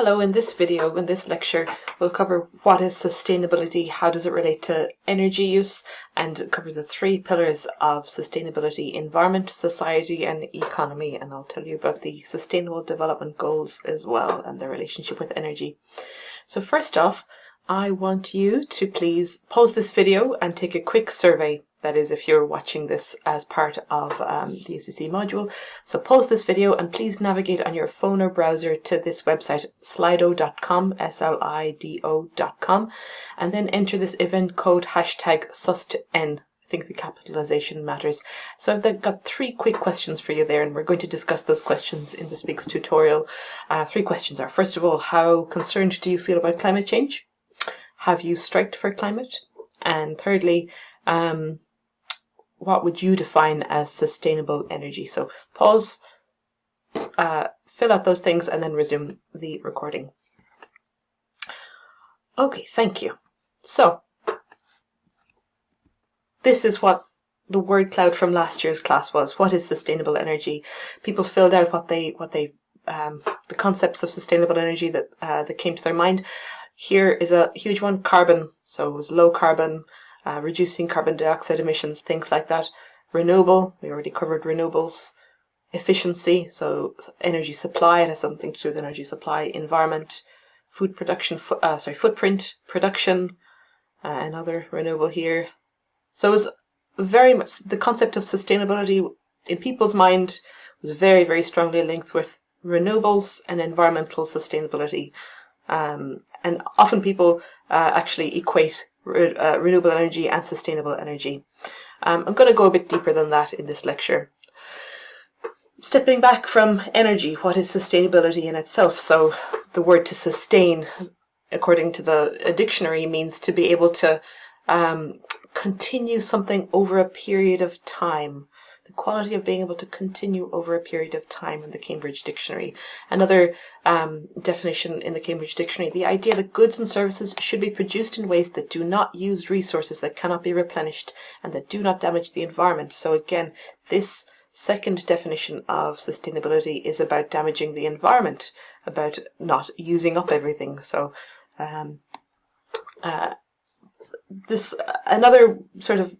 Hello, in this video, in this lecture, we'll cover what is sustainability, how does it relate to energy use, and it covers the three pillars of sustainability: environment, society, and economy. And I'll tell you about the Sustainable Development Goals as well and their relationship with energy. So first off, I want you to please pause this video and take a quick survey. That is, if you're watching this as part of the UCC module. So pause this video and please navigate on your phone or browser to this website, slido.com, SLIDO.com, and then enter this event code #SustN. I think the capitalization matters. So I've got three quick questions for you there, and we're going to discuss those questions in this week's tutorial. Three questions are, first of all, how concerned do you feel about climate change? Have you striked for climate? And thirdly, what would you define as sustainable energy? So pause, fill out those things, and then resume the recording. Okay, thank you. So this is what the word cloud from last year's class was. What is sustainable energy? People filled out the concepts of sustainable energy that came to their mind. Here is a huge one: carbon. So it was low carbon, reducing carbon dioxide emissions, things like that. Renewable, we already covered renewables. Efficiency, so energy supply, it has something to do with energy supply. Environment, food production, footprint, production, another renewable here. So it was very much the concept of sustainability in people's mind was very, very strongly linked with renewables and environmental sustainability. And often people actually equate renewable energy and sustainable energy. I'm going to go a bit deeper than that in this lecture. Stepping back from energy, what is sustainability in itself? So the word to sustain, according to the dictionary, means to be able to continue something over a period of time. The quality of being able to continue over a period of time in the Cambridge Dictionary. Another definition in the Cambridge Dictionary: the idea that goods and services should be produced in ways that do not use resources that cannot be replenished and that do not damage the environment. So again, this second definition of sustainability is about damaging the environment, about not using up everything. So this another sort of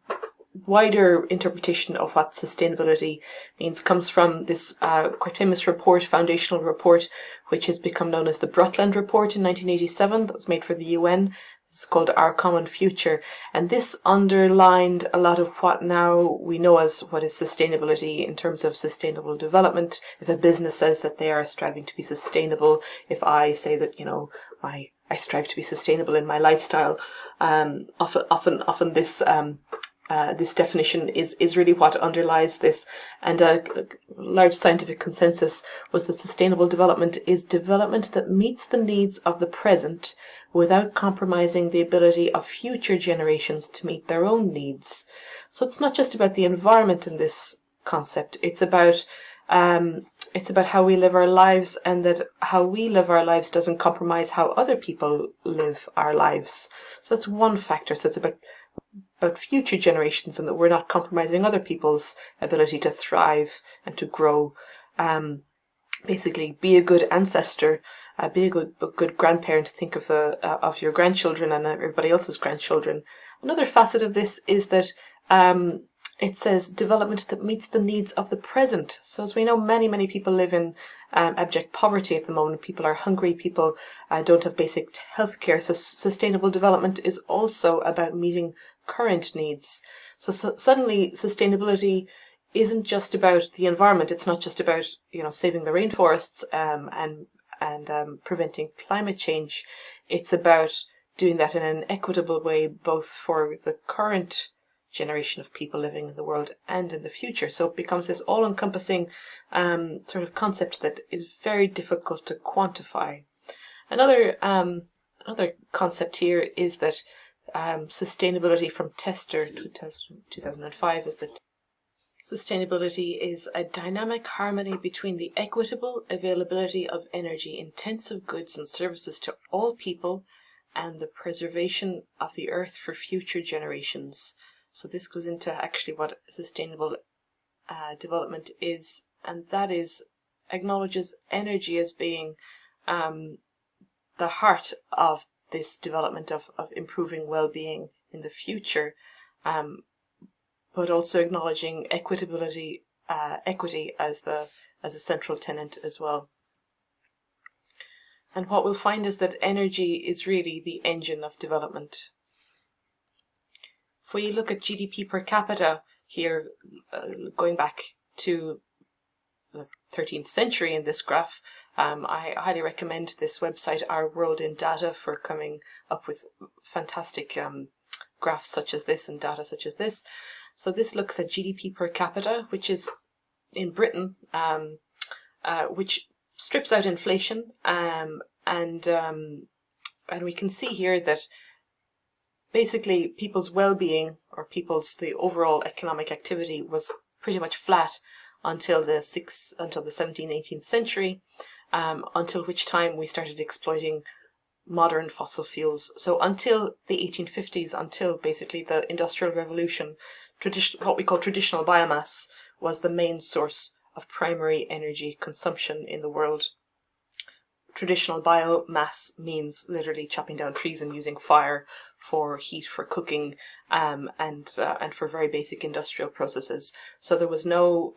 wider interpretation of what sustainability means comes from this quite famous report, foundational report, which has become known as the Brundtland Report in 1987. That was made for the UN. It's called Our Common Future, and this underlined a lot of what now we know as what is sustainability in terms of sustainable development. If a business says that they are striving to be sustainable, if I say that, I strive to be sustainable in my lifestyle, often this this definition is really what underlies this. And a large scientific consensus was that sustainable development is development that meets the needs of the present without compromising the ability of future generations to meet their own needs. So it's not just about the environment in this concept. It's about how we live our lives, and that how we live our lives doesn't compromise how other people live our lives. So that's one factor. So it's about future generations, and that we're not compromising other people's ability to thrive and to grow. Basically, be a good ancestor, be a good grandparent. Think of your grandchildren and everybody else's grandchildren. Another facet of this is that it says development that meets the needs of the present. So as we know, many people live in abject poverty at the moment. People are hungry. People don't have basic health care. So sustainable development is also about meeting current needs. So suddenly sustainability isn't just about the environment. It's not just about saving the rainforests and preventing climate change. It's about doing that in an equitable way, both for the current generation of people living in the world and in the future. So it becomes this all-encompassing sort of concept that is very difficult to quantify. Another concept here is that sustainability from Tester 2005 is that sustainability is a dynamic harmony between the equitable availability of energy-intensive goods and services to all people and the preservation of the earth for future generations. So this goes into actually what sustainable development is, and that is acknowledges energy as being the heart of this development of improving well-being in the future, but also acknowledging equity as a central tenet as well. And what we'll find is that energy is really the engine of development. If we look at GDP per capita here, going back to the 13th century in this graph, I highly recommend this website, Our World in Data, for coming up with fantastic graphs such as this and data such as this. So this looks at GDP per capita, which is in Britain, which strips out inflation, and we can see here that basically people's well-being, or the overall economic activity, was pretty much flat until the 17th, 18th century, until which time we started exploiting modern fossil fuels. So until the 1850s, until basically the Industrial Revolution, what we call traditional biomass was the main source of primary energy consumption in the world. Traditional biomass means literally chopping down trees and using fire for heat, for cooking, and for very basic industrial processes. So there were no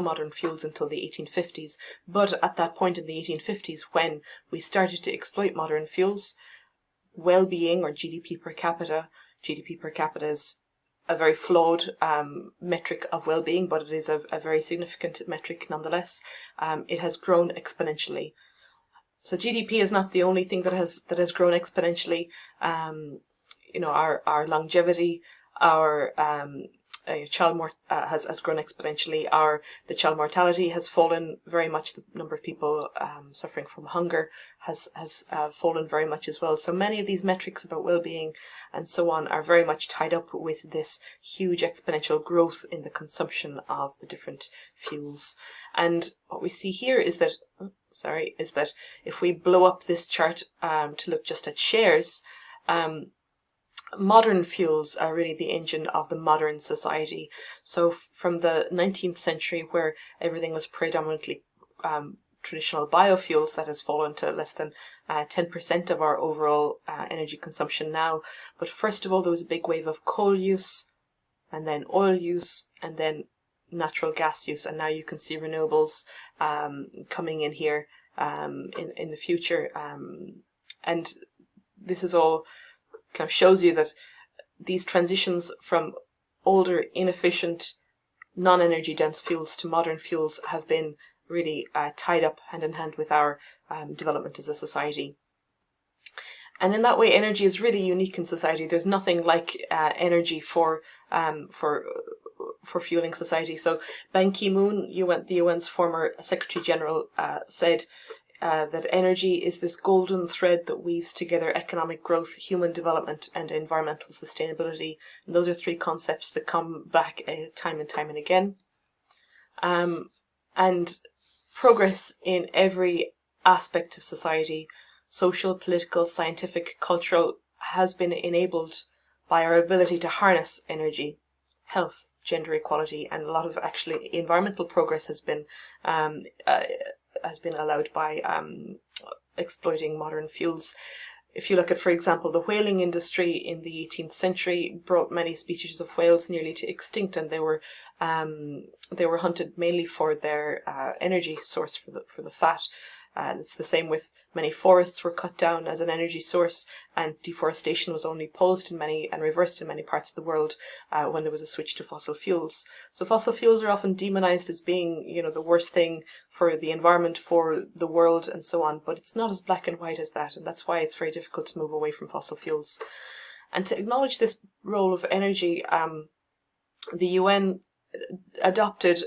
modern fuels until the 1850s. But at that point in the 1850s, when we started to exploit modern fuels, well-being, or GDP per capita is a very flawed metric of well-being, but it is a very significant metric nonetheless. It has grown exponentially. So GDP is not the only thing that has grown exponentially. Our longevity, our child has grown exponentially. The child mortality has fallen very much. The number of people suffering from hunger has fallen very much as well. So many of these metrics about well-being and so on are very much tied up with this huge exponential growth in the consumption of the different fuels. And what we see here is that if we blow up this chart to look just at shares, modern fuels are really the engine of the modern society. So from the 19th century, where everything was predominantly traditional biofuels, that has fallen to less than 10% of our overall energy consumption now. But first of all, there was a big wave of coal use, and then oil use, and then natural gas use. And now you can see renewables coming in here in the future. And this is all kind of shows you that these transitions from older, inefficient, non-energy dense fuels to modern fuels have been really tied up hand in hand with our development as a society. And in that way, energy is really unique in society. There's nothing like energy for fueling society. So Ban Ki-moon, the UN's former Secretary General, said that energy is this golden thread that weaves together economic growth, human development, and environmental sustainability. And those are three concepts that come back time and time and again. And progress in every aspect of society, social, political, scientific, cultural, has been enabled by our ability to harness energy. Health, gender equality, and a lot of actually environmental progress has been allowed by exploiting modern fuels. If you look at, for example, the whaling industry in the 18th century brought many species of whales nearly to extinct, and they were hunted mainly for their energy source, for the fat. It's the same with many forests were cut down as an energy source, and deforestation was only paused and reversed in many parts of the world when there was a switch to fossil fuels. So fossil fuels are often demonized as being, the worst thing for the environment, for the world, and so on. But it's not as black and white as that, and that's why it's very difficult to move away from fossil fuels. And to acknowledge this role of energy, the UN adopted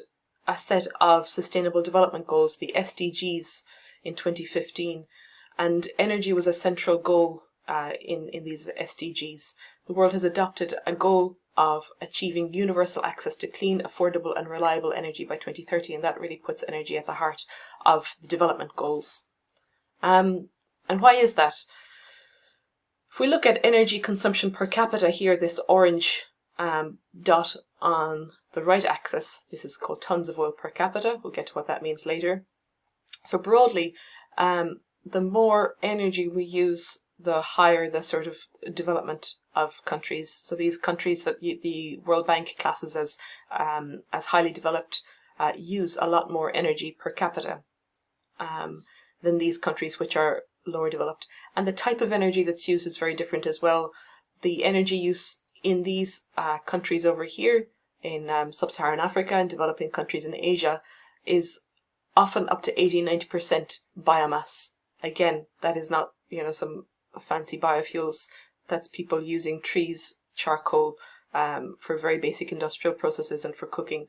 a set of Sustainable Development Goals, the SDGs, in 2015, and energy was a central goal in these SDGs. The world has adopted a goal of achieving universal access to clean, affordable, and reliable energy by 2030, and that really puts energy at the heart of the development goals. And why is that? If we look at energy consumption per capita here, this orange dot on the right axis, this is called tons of oil per capita. We'll get to what that means later. So broadly, the more energy we use, the higher the sort of development of countries. So these countries that the World Bank classes as highly developed use a lot more energy per capita than these countries which are lower developed. And the type of energy that's used is very different as well. The energy use in these countries over here, in sub-Saharan Africa and developing countries in Asia, is often up to 80-90% biomass. Again, that is not, some fancy biofuels. That's people using trees, charcoal, for very basic industrial processes and for cooking.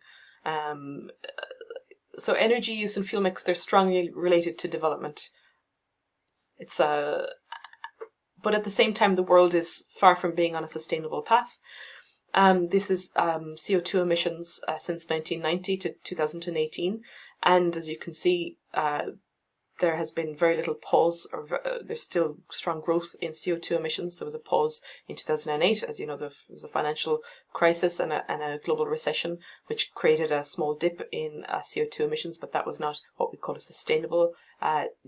So energy use and fuel mix, they're strongly related to development. But at the same time, the world is far from being on a sustainable path. This is CO2 emissions since 1990 to 2018. And as you can see, there has been very little pause, or there's still strong growth in CO2 emissions. There was a pause in 2008. As you know, there was a financial crisis and a global recession, which created a small dip in CO2 emissions, but that was not what we call a sustainable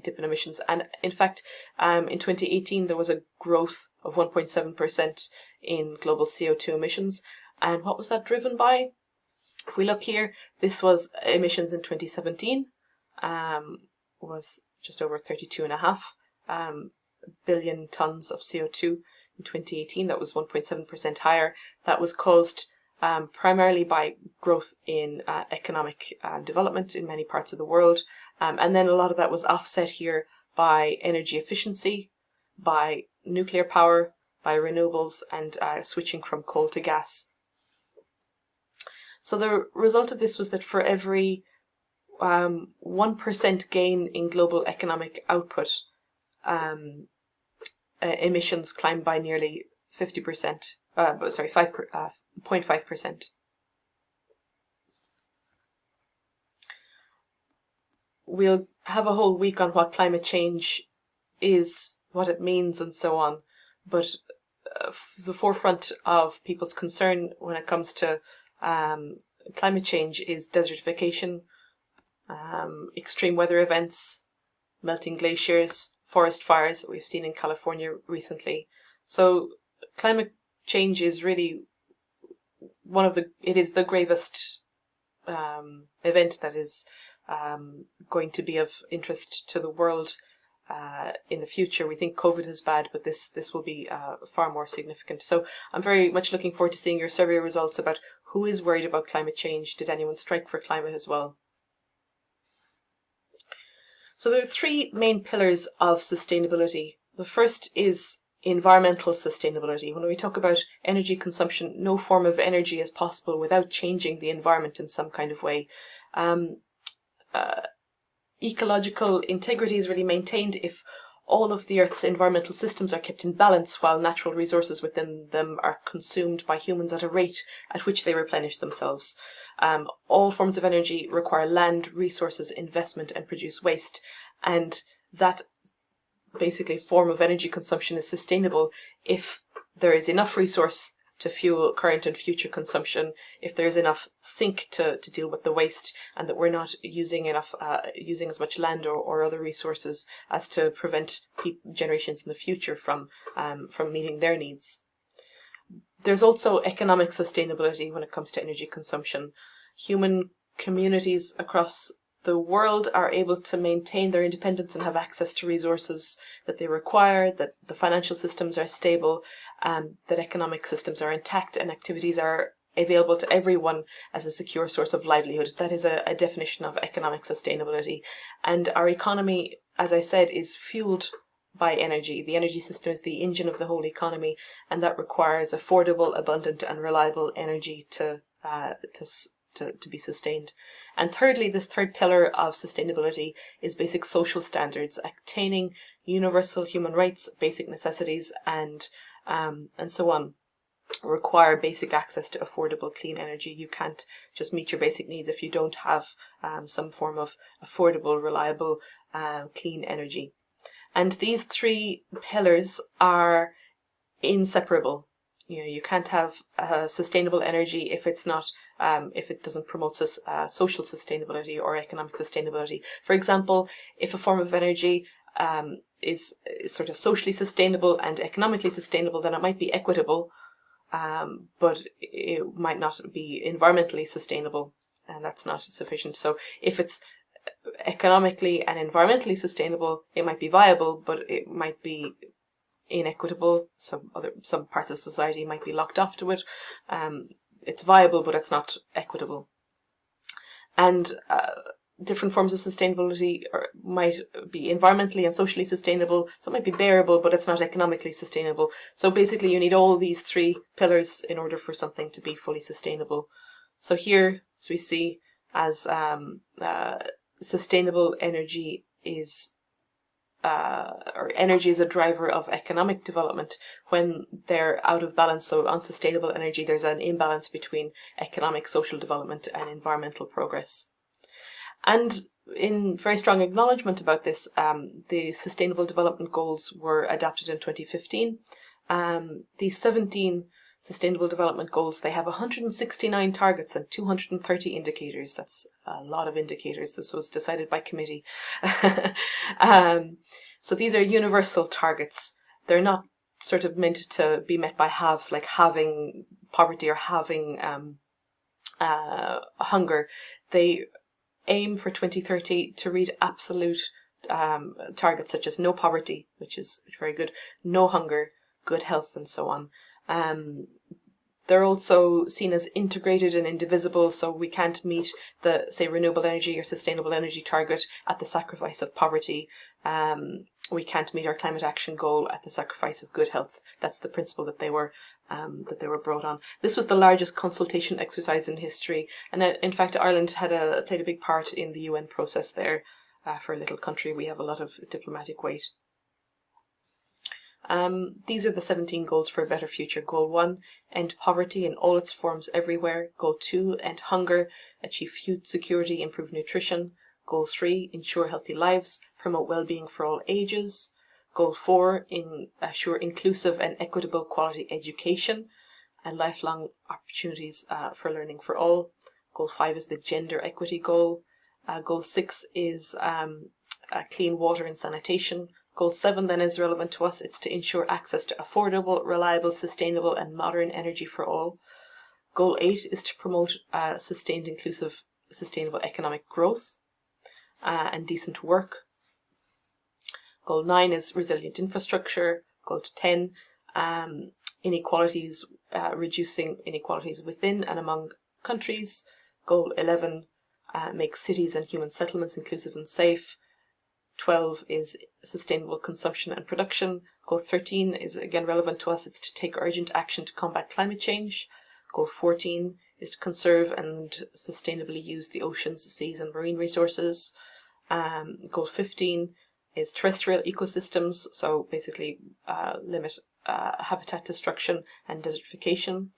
dip in emissions. And in fact, in 2018, there was a growth of 1.7% in global CO2 emissions. And what was that driven by? If we look here, this was emissions in 2017. Was just over 32.5 billion tons of CO2 in 2018. That was 1.7% higher. That was caused primarily by growth in economic development in many parts of the world. And then a lot of that was offset here by energy efficiency, by nuclear power, by renewables, and switching from coal to gas. So the result of this was that for every 1% gain in global economic output, emissions climbed by nearly 50%, 0.5%. We'll have a whole week on what climate change is, what it means, and so on. But the forefront of people's concern when it comes to climate change is desertification, extreme weather events, melting glaciers, forest fires that we've seen in California recently. So climate change is really it is the gravest event that is going to be of interest to the world in the future. We think COVID is bad, but this will be far more significant. So I'm very much looking forward to seeing your survey results about who is worried about climate change. Did anyone strike for climate as well? So there are three main pillars of sustainability. The first is environmental sustainability. When we talk about energy consumption, no form of energy is possible without changing the environment in some kind of way. Ecological integrity is really maintained if all of the Earth's environmental systems are kept in balance while natural resources within them are consumed by humans at a rate at which they replenish themselves. All forms of energy require land, resources, investment, and produce waste. And that basically form of energy consumption is sustainable if there is enough resource to fuel current and future consumption, if there's enough sink to deal with the waste, and that we're not using as much land or other resources as to prevent generations in the future from meeting their needs. There's also economic sustainability when it comes to energy consumption. Human communities across the world are able to maintain their independence and have access to resources that they require, that the financial systems are stable, that economic systems are intact, and activities are available to everyone as a secure source of livelihood. That is a definition of economic sustainability. And our economy, as I said, is fueled by energy. The energy system is the engine of the whole economy, and that requires affordable, abundant, and reliable energy to be sustained. And thirdly, this third pillar of sustainability is basic social standards, attaining universal human rights, basic necessities, and so on. Require basic access to affordable, clean energy. You can't just meet your basic needs if you don't have some form of affordable, reliable, clean energy. And these three pillars are inseparable. You can't have sustainable energy if it's not, if it doesn't promote social sustainability or economic sustainability. For example, if a form of energy is sort of socially sustainable and economically sustainable, then it might be equitable, but it might not be environmentally sustainable, and that's not sufficient. So if it's economically and environmentally sustainable, it might be viable, but it might be inequitable. Some parts of society might be locked off to it. It's viable, but it's not equitable. And different forms of sustainability might be environmentally and socially sustainable, so it might be bearable, but it's not economically sustainable. So basically you need all these three pillars in order for something to be fully sustainable. So here, as we see, as sustainable energy is or energy is a driver of economic development when they're out of balance. So unsustainable energy, there's an imbalance between economic, social development and environmental progress. And in very strong acknowledgement about this, the Sustainable Development Goals were adopted in 2015. These 17 Sustainable Development Goals, they have 169 targets and 230 indicators. That's a lot of indicators. This was decided by committee. So these are universal targets. They're not sort of meant to be met by halves, like halving poverty or halving hunger. They aim for 2030 to reach absolute targets such as no poverty, which is very good, no hunger, good health, and so on. They're also seen as integrated and indivisible, so we can't meet the, say, renewable energy or sustainable energy target at the sacrifice of poverty. We can't meet our climate action goal at the sacrifice of good health. That's the principle that they were brought on. This was the largest consultation exercise in history, and in fact Ireland played a big part in the UN process there. For a little country, we have a lot of diplomatic weight. These are the 17 goals for a better future. Goal 1, end poverty in all its forms everywhere. Goal 2, end hunger, achieve food security, improve nutrition. Goal 3, ensure healthy lives, promote well-being for all ages. Goal 4, assure inclusive and equitable quality education and lifelong opportunities for learning for all. Goal 5 is the gender equity goal. Goal 6 is clean water and sanitation. Goal 7 then is relevant to us. It's to ensure access to affordable, reliable, sustainable and modern energy for all. Goal 8 is to promote sustained, inclusive, sustainable economic growth and decent work. Goal 9 is resilient infrastructure. Goal 10, inequalities, reducing inequalities within and among countries. Goal 11, make cities and human settlements inclusive and safe. 12 is sustainable consumption and production. Goal 13 is again relevant to us. It's to take urgent action to combat climate change. Goal 14 is to conserve and sustainably use the oceans, seas and marine resources. Goal 15 is terrestrial ecosystems, so basically limit habitat destruction and desertification.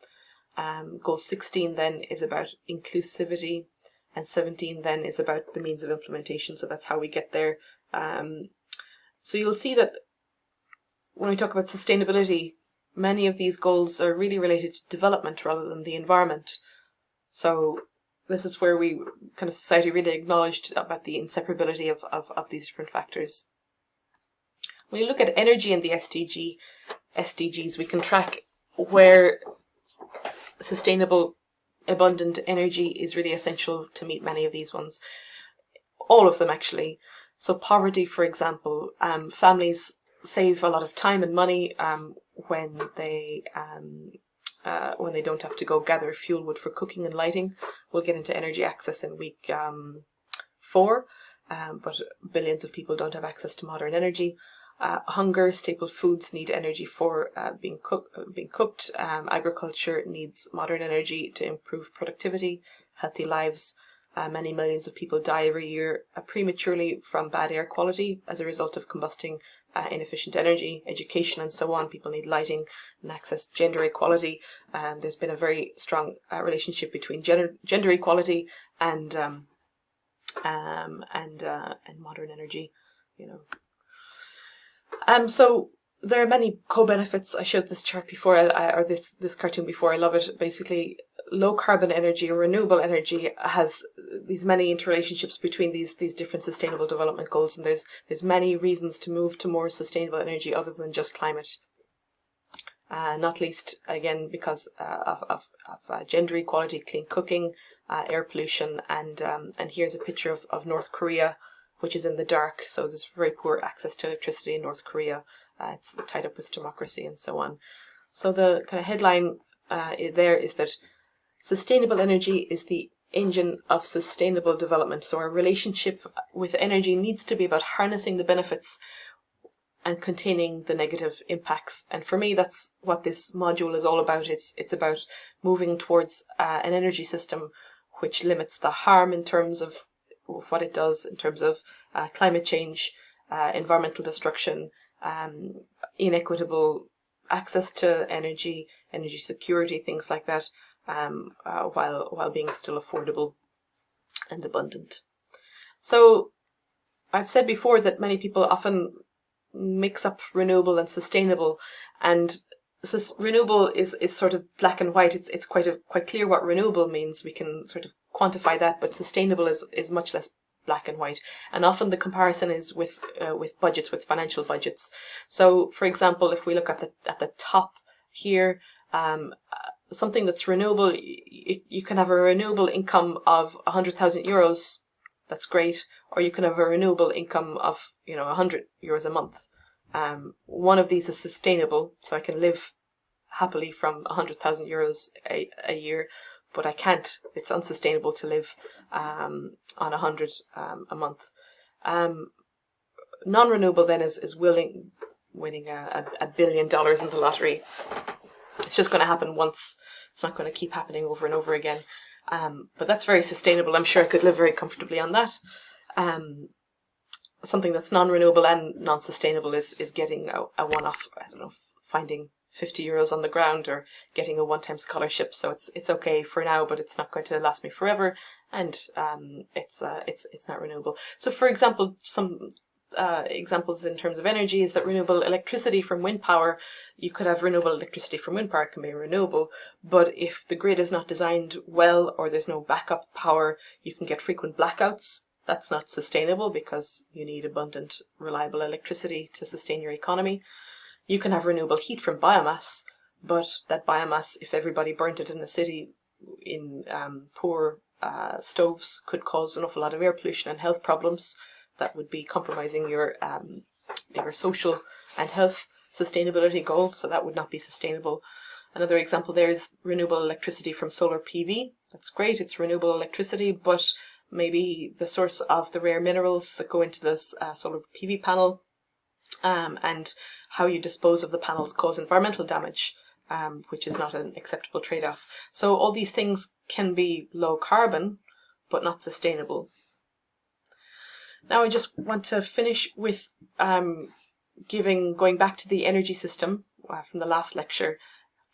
Goal 16 then is about inclusivity, and 17 then is about the means of implementation, so that's how we get there. So you'll see that when we talk about sustainability, many of these goals are really related to development rather than the environment. So this is where we kind of society really acknowledged about the inseparability of these different factors. When you look at energy in the SDGs, we can track where sustainable, abundant energy is really essential to meet many of these ones. All of them, actually. So poverty, for example, families save a lot of time and money when they don't have to go gather fuel wood for cooking and lighting. We'll get into energy access in week 4, but billions of people don't have access to modern energy. Hunger, staple foods need energy for being cooked. Agriculture needs modern energy to improve productivity. Healthy lives. Many millions of people die every year prematurely from bad air quality as a result of combusting inefficient energy. Education and so on. People need lighting and access. Gender equality. There's been a very strong relationship between gender equality and modern energy. So there are many co-benefits. I showed this chart before, or this cartoon before. I love it. Basically, low carbon energy or renewable energy has these many interrelationships between these different sustainable development goals, and there's many reasons to move to more sustainable energy other than just climate. Not least, again, because of gender equality, clean cooking, air pollution, and here's a picture of North Korea, which is in the dark. So there's very poor access to electricity in North Korea. It's tied up with democracy and so on. So the kind of headline there is that sustainable energy is the engine of sustainable development. So our relationship with energy needs to be about harnessing the benefits and containing the negative impacts. And for me, that's what this module is all about. It's about moving towards an energy system which limits the harm in terms of what it does in terms of climate change, environmental destruction, inequitable access to energy security, things like that, while being still affordable and abundant. So I've said before that many people often mix up renewable and sustainable, and renewable is sort of black and white. It's quite clear what renewable means. We can sort of quantify that, but sustainable is much less black and white. And often the comparison is with budgets, with financial budgets. So, for example, if we look at the top here, something that's renewable, you can have a renewable income of 100,000 euros. That's great. Or you can have a renewable income of, 100 euros a month. One of these is sustainable, so I can live happily from 100,000 euros a year, but I can't. It's unsustainable to live on 100 a month. Non-renewable then is winning $1 billion in the lottery. It's just going to happen once. It's not going to keep happening over and over again. But that's very sustainable. I'm sure I could live very comfortably on that. Something that's non-renewable and non-sustainable is getting a one-off, finding 50 euros on the ground or getting a one-time scholarship. So it's okay for now, but it's not going to last me forever. And it's not renewable. So, for example, some examples in terms of energy is that renewable electricity from wind power, you could have renewable electricity from wind power, it can be renewable, but if the grid is not designed well or there's no backup power, you can get frequent blackouts. That's not sustainable because you need abundant, reliable electricity to sustain your economy. You can have renewable heat from biomass, but that biomass, if everybody burnt it in the city in poor stoves, could cause an awful lot of air pollution and health problems. That would be compromising your social and health sustainability goal, so that would not be sustainable. Another example there is renewable electricity from solar PV. That's great, it's renewable electricity, but maybe the source of the rare minerals that go into this solar PV panel and how you dispose of the panels cause environmental damage, which is not an acceptable trade-off. So all these things can be low carbon, but not sustainable. Now I just want to finish with going back to the energy system from the last lecture,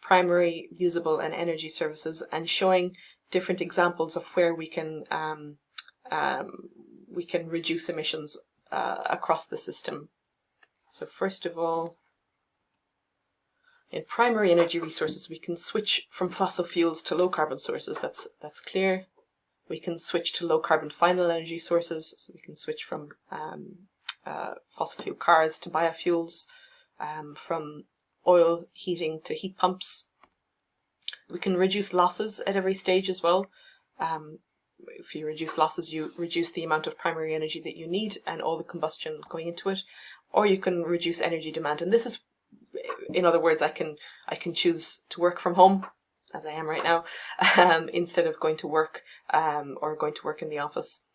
primary, usable and energy services, and showing different examples of where we can reduce emissions across the system. So first of all, in primary energy resources, we can switch from fossil fuels to low carbon sources. That's clear. We can switch to low carbon final energy sources. So we can switch from fossil fuel cars to biofuels, from oil heating to heat pumps. We can reduce losses at every stage as well. If you reduce losses, you reduce the amount of primary energy that you need and all the combustion going into it. Or you can reduce energy demand. And this is, in other words, I can choose to work from home, as I am right now, instead of going to work or going to work in the office.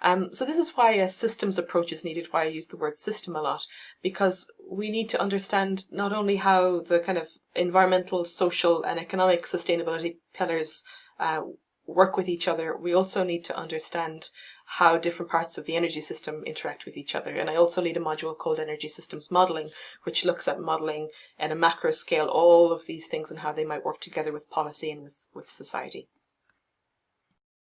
So this is why a systems approach is needed, why I use the word system a lot, because we need to understand not only how the kind of environmental, social and economic sustainability pillars work with each other, we also need to understand how different parts of the energy system interact with each other. And I also lead a module called Energy Systems Modelling, which looks at modelling at a macro scale all of these things and how they might work together with policy and with society.